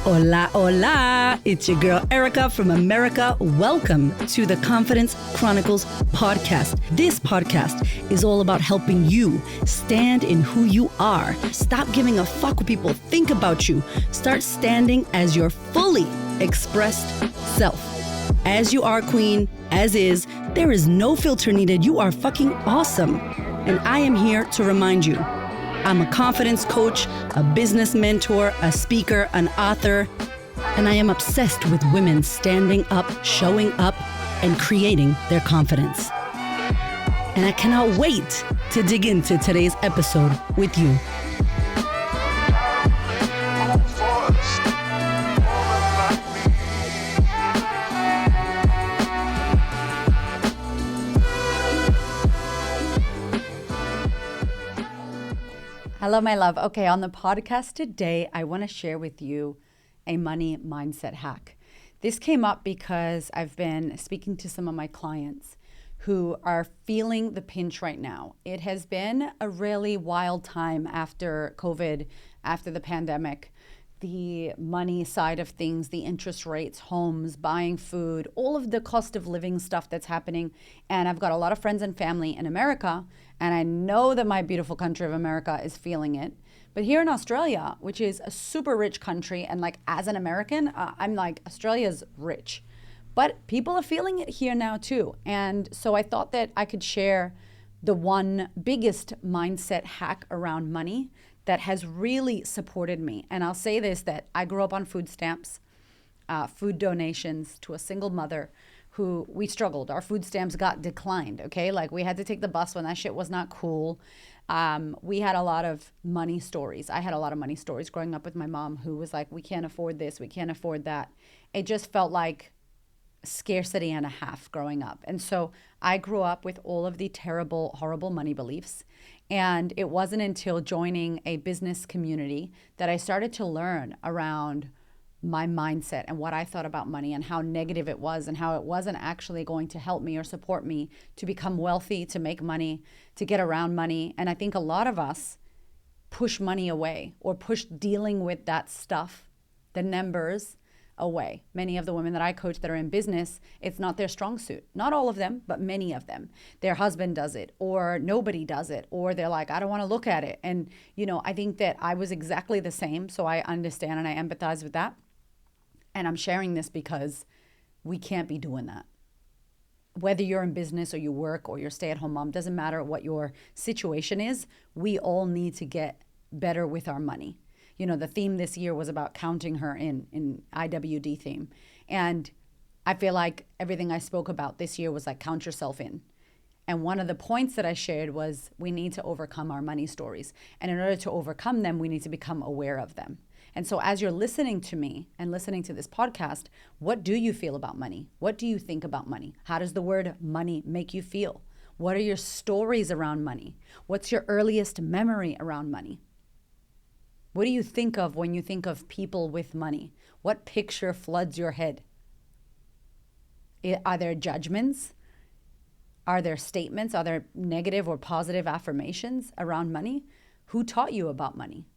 Hola, hola. It's your girl Erica from America. Welcome to the Confidence Chronicles podcast. This podcast is all about helping you stand in who you are. Stop giving a fuck what people think about you. Start standing as your fully expressed self. As you are, queen, as is. There is no filter needed. You are fucking awesome. And I am here to remind you, I'm a confidence coach, a business mentor, a speaker, an author, and I am obsessed with women standing up, showing up, and creating their confidence. And I cannot wait to dig into today's episode with you. Hello, my love. Okay, on the podcast today, I want to share with you a money mindset hack. This came up because I've been speaking to some of my clients who are feeling the pinch right now. It has been a really wild time after COVID, after the pandemic. The money side of things, the interest rates, homes, buying food, all of the cost of living stuff that's happening. And I've got a lot of friends and family in America, and I know that my beautiful country of America is feeling it. But here in Australia, which is a super rich country, and like as an American, I'm like, Australia's rich. But people are feeling it here now too. And so I thought that I could share the one biggest mindset hack around money that has really supported me. And I'll say this, that I grew up on food stamps, food donations to a single mother who we struggled. Our food stamps got declined, okay? Like we had to take the bus when that shit was not cool. We had a lot of money stories. I had a lot of money stories growing up with my mom who was like, we can't afford this, we can't afford that. It just felt like scarcity and a half growing up. And so I grew up with all of the terrible, horrible money beliefs. And it wasn't until joining a business community that I started to learn around my mindset and what I thought about money and how negative it was and how it wasn't actually going to help me or support me to become wealthy, to make money, to get around money. And I think a lot of us push money away or push dealing with that stuff, the numbers, away. Many of the women that I coach that are in business, it's not their strong suit. Not all of them, but many of them. Their husband does it, or nobody does it, or they're like, I don't want to look at it. And, you know, I think that I was exactly the same. So I understand and I empathize with that. And I'm sharing this because we can't be doing that. Whether you're in business or you work or you're a stay-at-home mom, doesn't matter what your situation is, we all need to get better with our money. You know, the theme this year was about counting her in IWD theme. And I feel like everything I spoke about this year was like count yourself in. And one of the points that I shared was we need to overcome our money stories. And in order to overcome them, we need to become aware of them. And so as you're listening to me and listening to this podcast, what do you feel about money? What do you think about money? How does the word money make you feel? What are your stories around money? What's your earliest memory around money? What do you think of when you think of people with money? What picture floods your head? Are there judgments? Are there statements? Are there negative or positive affirmations around money? Who taught you about money?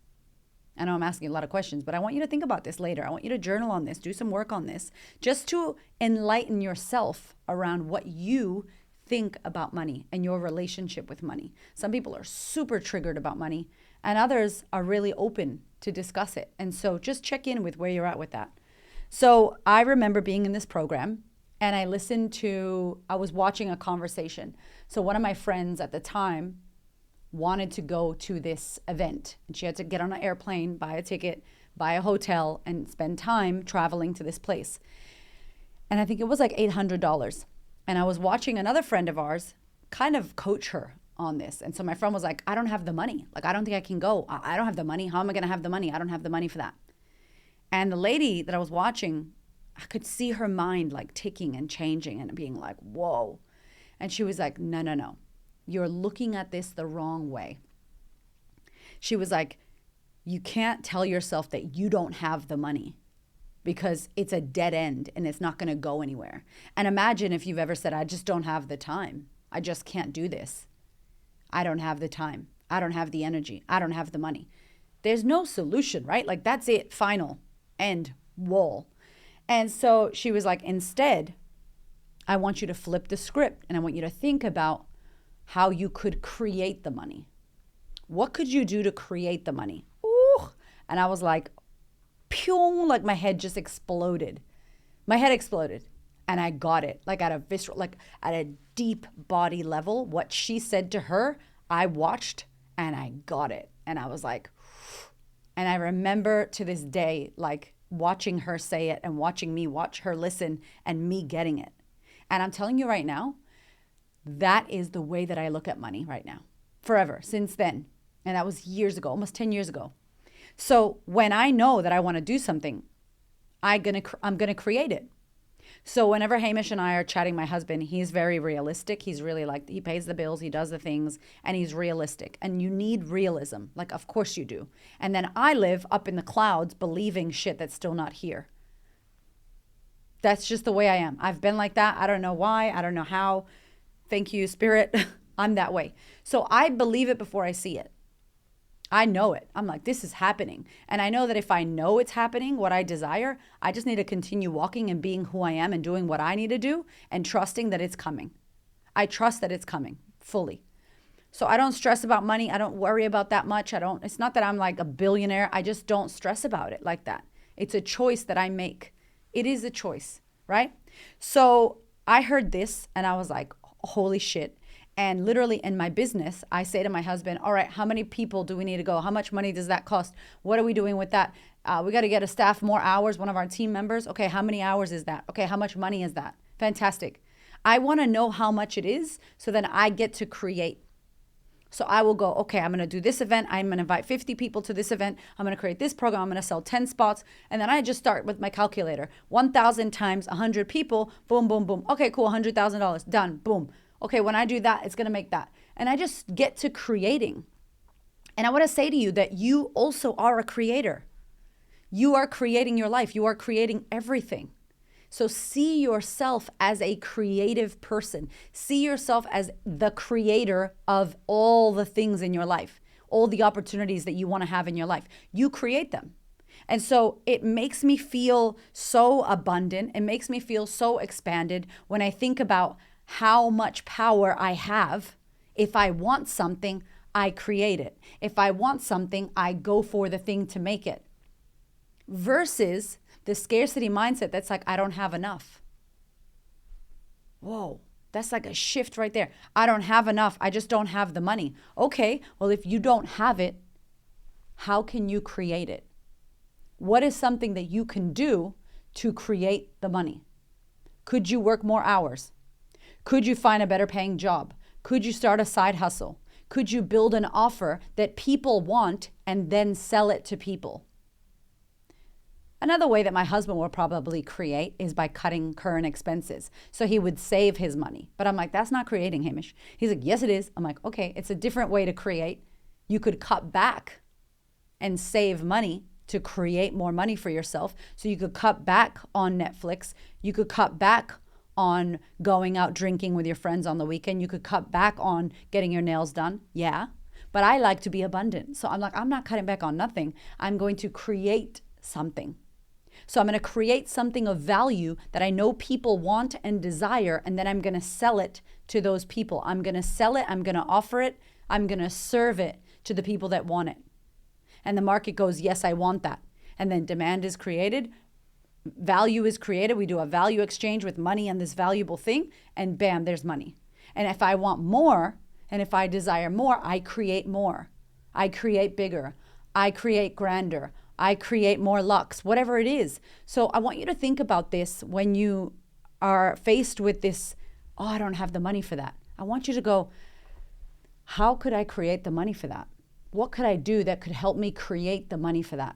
I know I'm asking a lot of questions, but I want you to think about this later. I want you to journal on this, do some work on this, just to enlighten yourself around what you think about money and your relationship with money. Some people are super triggered about money, and others are really open to discuss it. And so just check in with where you're at with that. So I remember being in this program and I was watching a conversation. So one of my friends at the time wanted to go to this event, and she had to get on an airplane, buy a ticket, buy a hotel, and spend time traveling to this place. And I think it was like $800. And I was watching another friend of ours kind of coach her on this. And so my friend was like, I don't have the money. Like, I don't think I can go. I don't have the money. How am I going to have the money? I don't have the money for that. And the lady that I was watching, I could see her mind like ticking and changing and being like, whoa. And she was like, no. You're looking at this the wrong way. She was like, you can't tell yourself that you don't have the money because it's a dead end and it's not going to go anywhere. And imagine if you've ever said, I just don't have the time. I just can't do this. I don't have the time. I don't have the energy. I don't have the money. There's no solution, right? Like that's it, final. End. Wall. And so she was like, instead, I want you to flip the script and I want you to think about how you could create the money. What could you do to create the money? Ooh. And I was like, pew, like my head just exploded. My head exploded and I got it, like at a visceral, like at a deep body level. What she said to her, I watched and I got it. And I was like, and I remember to this day, like watching her say it and watching me watch her listen and me getting it. And I'm telling you right now, that is the way that I look at money right now, forever, since then. And that was years ago, almost 10 years ago. So when I know that I want to do something, I'm gonna create it. So whenever Hamish and I are chatting, my husband, he's very realistic. He's really like, he pays the bills, he does the things, and he's realistic. And you need realism. Like, of course you do. And then I live up in the clouds believing shit that's still not here. That's just the way I am. I've been like that. I don't know why. I don't know how. Thank you, Spirit. I'm that way. So I believe it before I see it. I know it. I'm like, this is happening. And I know that if I know it's happening, what I desire, I just need to continue walking and being who I am and doing what I need to do and trusting that it's coming. I trust that it's coming fully. So I don't stress about money. I don't worry about that much. It's not that I'm like a billionaire. I just don't stress about it like that. It's a choice that I make. It is a choice, right? So I heard this and I was like, holy shit. And literally in my business, I say to my husband, all right, how many people do we need to go? How much money does that cost? What are we doing with that? We got to get a staff more hours, one of our team members. Okay, how many hours is that? Okay, how much money is that? Fantastic. I want to know how much it is so then I get to create. So I will go, okay, I'm going to do this event. I'm going to invite 50 people to this event. I'm going to create this program. I'm going to sell 10 spots. And then I just start with my calculator. 1,000 times 100 people. Boom, boom, boom. Okay, cool. $100,000. Done. Boom. Okay, when I do that, it's going to make that. And I just get to creating. And I want to say to you that you also are a creator. You are creating your life. You are creating everything. So see yourself as a creative person. See yourself as the creator of all the things in your life, all the opportunities that you want to have in your life. You create them. And so it makes me feel so abundant. It makes me feel so expanded when I think about how much power I have. If I want something, I create it. If I want something, I go for the thing to make it. Versus the scarcity mindset that's like, I don't have enough. Whoa, that's like a shift right there. I don't have enough. I just don't have the money. Okay, well, if you don't have it, how can you create it? What is something that you can do to create the money? Could you work more hours? Could you find a better paying job? Could you start a side hustle? Could you build an offer that people want and then sell it to people? Another way that my husband will probably create is by cutting current expenses. So he would save his money. But I'm like, that's not creating, Hamish. He's like, yes, it is. I'm like, okay, it's a different way to create. You could cut back and save money to create more money for yourself. So you could cut back on Netflix. You could cut back on going out drinking with your friends on the weekend. You could cut back on getting your nails done. Yeah. But I like to be abundant. So I'm like, I'm not cutting back on nothing. I'm going to create something. So I'm going to create something of value that I know people want and desire, and then I'm going to sell it to those people. I'm going to sell it. I'm going to offer it. I'm going to serve it to the people that want it. And the market goes, yes, I want that. And then demand is created. Value is created. We do a value exchange with money and this valuable thing, and bam, there's money. And if I want more, and if I desire more, I create more. I create bigger. I create grander. I create more lux, whatever it is. So I want you to think about this when you are faced with this, oh, I don't have the money for that. I want you to go, how could I create the money for that? What could I do that could help me create the money for that?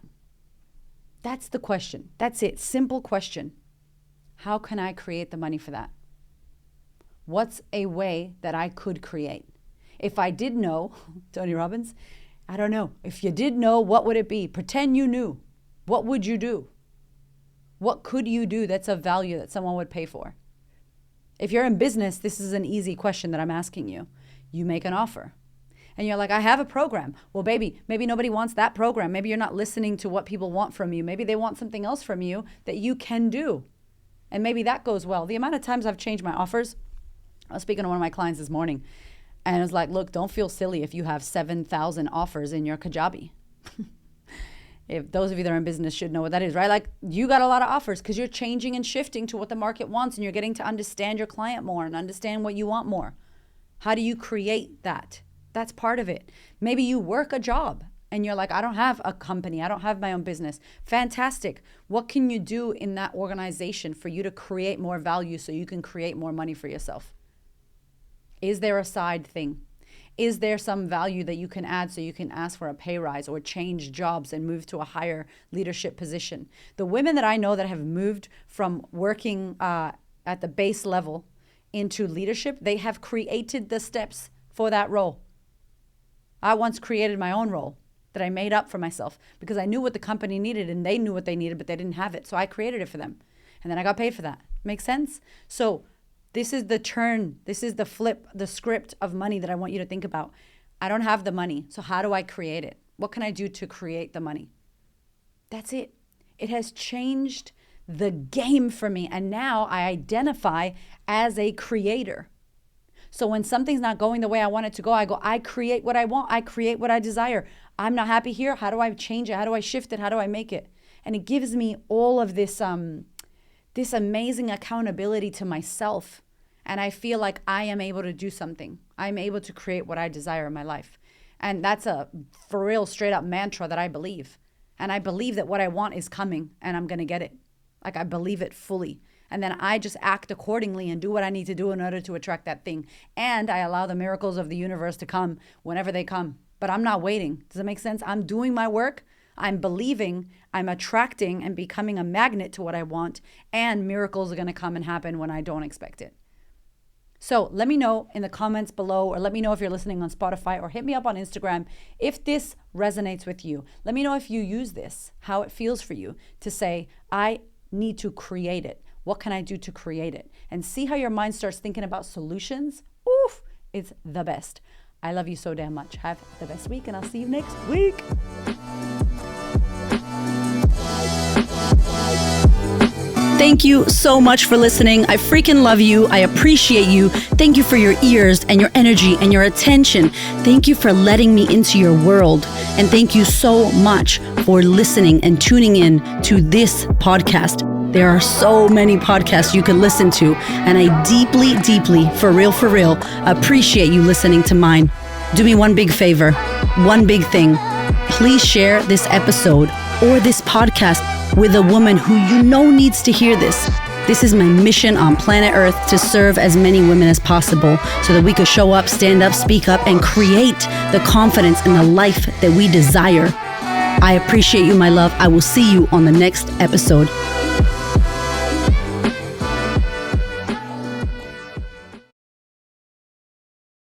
That's the question. That's it. Simple question. How can I create the money for that? What's a way that I could create? If I did know, Tony Robbins, I don't know. If you did know, what would it be? Pretend you knew. What would you do? What could you do that's of value that someone would pay for? If you're in business, this is an easy question that I'm asking you. You make an offer. And you're like, I have a program. Well, baby, maybe nobody wants that program. Maybe you're not listening to what people want from you. Maybe they want something else from you that you can do. And maybe that goes well. The amount of times I've changed my offers. I was speaking to one of my clients this morning, and I was like, look, don't feel silly if you have 7,000 offers in your Kajabi. If those of you that are in business should know what that is, right? Like, you got a lot of offers because you're changing and shifting to what the market wants, and you're getting to understand your client more and understand what you want more. How do you create that? That's part of it. Maybe you work a job and you're like, I don't have a company. I don't have my own business. Fantastic. What can you do in that organization for you to create more value so you can create more money for yourself? Is there a side thing? Is there some value that you can add so you can ask for a pay rise or change jobs and move to a higher leadership position? The women that I know that have moved from working at the base level into leadership, they have created the steps for that role. I once created my own role that I made up for myself because I knew what the company needed and they knew what they needed, but they didn't have it. So I created it for them. And then I got paid for that. Make sense? So this is the turn. This is the flip, the script of money that I want you to think about. I don't have the money. So how do I create it? What can I do to create the money? That's it. It has changed the game for me. And now I identify as a creator. So when something's not going the way I want it to go, I create what I want. I create what I desire. I'm not happy here. How do I change it? How do I shift it? How do I make it? And it gives me all of this, this amazing accountability to myself. And I feel like I am able to do something. I'm able to create what I desire in my life. And that's a for real straight up mantra that I believe. And I believe that what I want is coming and I'm going to get it. Like, I believe it fully. And then I just act accordingly and do what I need to do in order to attract that thing. And I allow the miracles of the universe to come whenever they come. But I'm not waiting. Does that make sense? I'm doing my work. I'm believing, I'm attracting and becoming a magnet to what I want. And miracles are going to come and happen when I don't expect it. So let me know in the comments below, or let me know if you're listening on Spotify, or hit me up on Instagram if this resonates with you. Let me know if you use this, how it feels for you to say, I need to create it. What can I do to create it? And see how your mind starts thinking about solutions. Oof, it's the best. I love you so damn much. Have the best week, and I'll see you next week. Thank you so much for listening. I freaking love you. I appreciate you. Thank you for your ears and your energy and your attention. Thank you for letting me into your world. And thank you so much for listening and tuning in to this podcast. There are so many podcasts you can listen to, and I deeply, deeply, for real, appreciate you listening to mine. Do me one big favor, one big thing. Please share this episode or this podcast with a woman who you know needs to hear this. This is my mission on planet Earth, to serve as many women as possible so that we could show up, stand up, speak up, and create the confidence and the life that we desire. I appreciate you, my love. I will see you on the next episode.